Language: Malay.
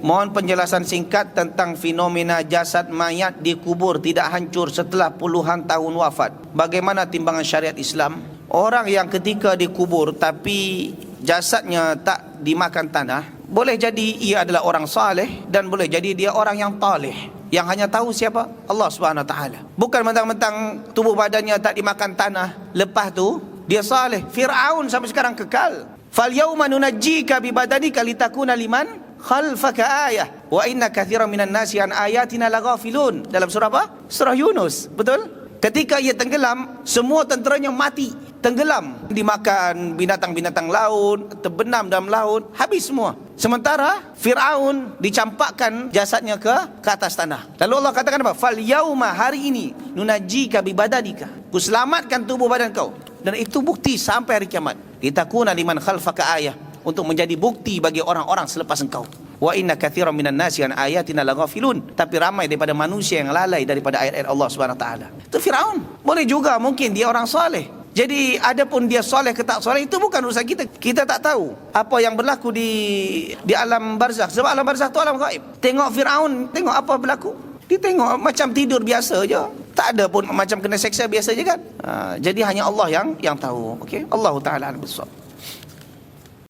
Mohon penjelasan singkat tentang fenomena jasad mayat dikubur tidak hancur setelah puluhan tahun wafat. Bagaimana timbangan syariat Islam? Orang yang ketika dikubur tapi jasadnya tak dimakan tanah, boleh jadi ia adalah orang saleh dan boleh jadi dia orang yang taleh. Yang hanya tahu siapa? Allah Subhanahu Wa Taala. Bukan mentang-mentang tubuh badannya tak dimakan tanah, lepas tu dia saleh. Fir'aun sampai sekarang kekal. Fal yauma nunajjika bi badanika litakuna liman khalfaka ayah wa inna katsiran minan nasi an ayatina laghafilun. Dalam surah apa? Surah Yunus. Betul? Ketika ia tenggelam, semua tenteranya mati, tenggelam, dimakan binatang-binatang laut, terbenam dalam laut, habis semua. Sementara Fir'aun dicampakkan jasadnya ke atas tanah. Lalu Allah katakan apa? Fal yauma, hari ini, nunajjika bi badanika, ku selamatkan tubuh badan kau. Dan itu bukti sampai hari kiamat. Litakuna liman khalfaka ayah, untuk menjadi bukti bagi orang-orang selepas engkau. Wa inna katsiran minan nasi an ayatina laghafilun. Tapi ramai daripada manusia yang lalai daripada ayat-ayat Allah Subhanahu Wa Taala. Itu Firaun. Boleh juga mungkin dia orang soleh. Jadi adapun dia soleh ke tak soleh itu bukan urusan kita. Kita tak tahu apa yang berlaku di alam barzakh. Sebab alam barzakh itu alam gaib. Tengok Firaun, tengok apa berlaku. Dia tengok macam tidur biasa je. Tak ada pun macam kena seksa biasa je kan. Jadi hanya Allah yang tahu. Okey. Allah Taala al-Bissawab.